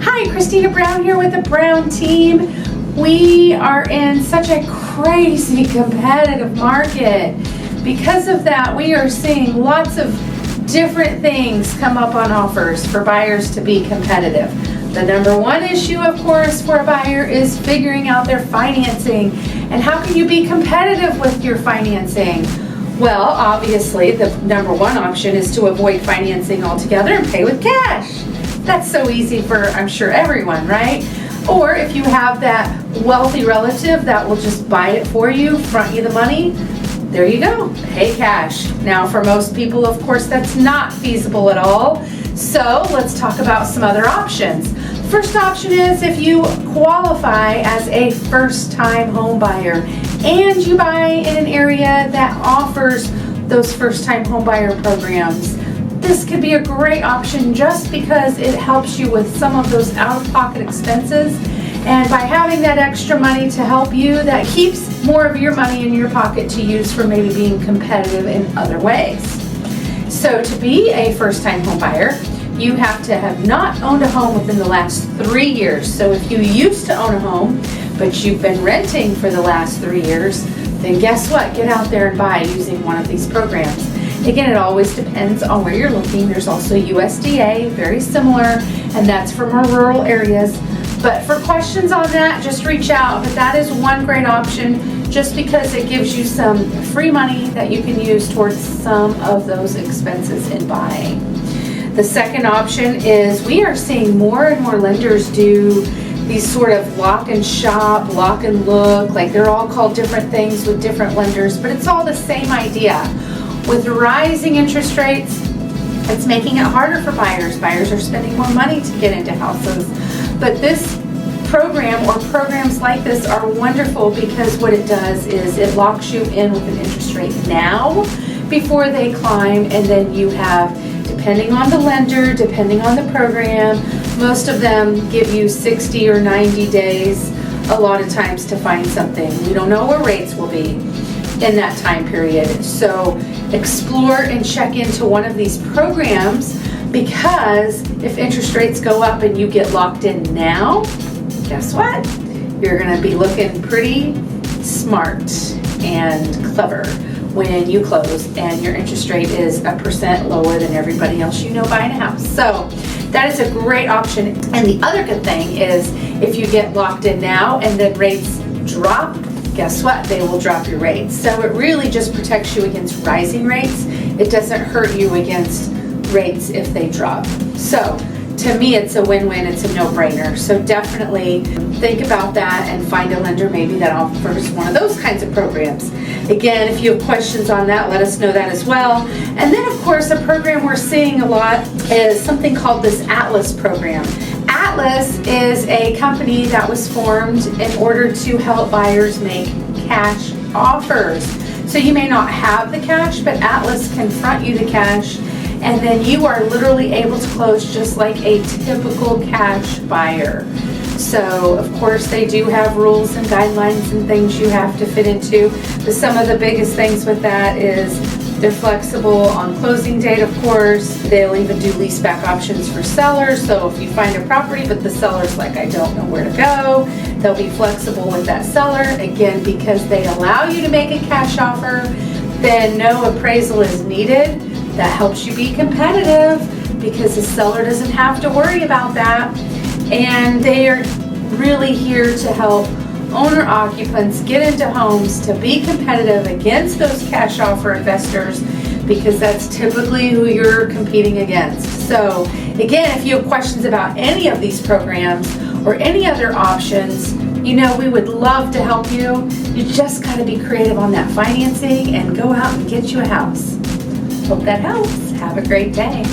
Hi, Christina Brown here with the Brown Team. We are in such a crazy competitive market. Because of that, we are seeing lots of different things come up on offers for buyers to be competitive. The number one issue, of course, for a buyer is figuring out their financing. And how can you be competitive with your financing? Well, obviously, the number one option is to avoid financing altogether and pay with cash. That's so easy for, I'm sure, everyone, right? Or if you have that wealthy relative that will just buy it for you, front you the money, there you go, pay cash. Now, for most people, of course, that's not feasible at all. So let's talk about some other options. First option is if you qualify as a first-time home buyer and you buy in an area that offers those first-time home buyer programs. This could be a great option just because it helps you with some of those out-of-pocket expenses. And by having that extra money to help you, that keeps more of your money in your pocket to use for maybe being competitive in other ways. So to be a first-time home buyer, you have to have not owned a home within the last 3 years. So if you used to own a home, but you've been renting for the last 3 years, then guess what? Get out there and buy using one of these programs. Again, it always depends on where you're looking. There's also USDA, very similar, and that's for more rural areas. But for questions on that, just reach out. But that is one great option just because it gives you some free money that you can use towards some of those expenses in buying. The second option is we are seeing more and more lenders do these sort of lock and shop, lock and look, like they're all called different things with different lenders, but it's all the same idea. With rising interest rates, it's making it harder for buyers. Buyers are spending more money to get into houses. But this program or programs like this are wonderful because what it does is it locks you in with an interest rate now before they climb, and then you have, depending on the lender, depending on the program, most of them give you 60 or 90 days a lot of times to find something. We don't know where rates will be in that time period. So explore and check into one of these programs, because if interest rates go up and you get locked in now, guess what? You're going to be looking pretty smart and clever when you close and your interest rate is 1% lower than everybody else you know buying a house. So that is a great option. And the other good thing is if you get locked in now and then rates drop, guess what? They will drop your rates. So it really just protects you against rising rates. It doesn't hurt you against rates if they drop. So to me, it's a win-win. It's a no-brainer. So definitely think about that and find a lender maybe that offers one of those kinds of programs. Again, if you have questions on that, let us know that as well. And then, of course, a program we're seeing a lot is something called this Atlas program. Atlas is a company that was formed in order to help buyers make cash offers. So you may not have the cash, but Atlas can front you the cash, and then you are literally able to close just like a typical cash buyer. So, of course, they do have rules and guidelines and things you have to fit into. But some of the biggest things with that is they're flexible on closing date, of course. They'll even do leaseback options for sellers. So if you find a property but the seller's like, I don't know where to go, they'll be flexible with that seller. Again, because they allow you to make a cash offer, then no appraisal is needed. That helps you be competitive because the seller doesn't have to worry about that. And they are really here to help owner-occupants get into homes to be competitive against those cash offer investors, because that's typically who you're competing against. So again, if you have questions about any of these programs or any other options, you know we would love to help you. You just got to be creative on that financing and go out and get you a house. Hope that helps. Have a great day.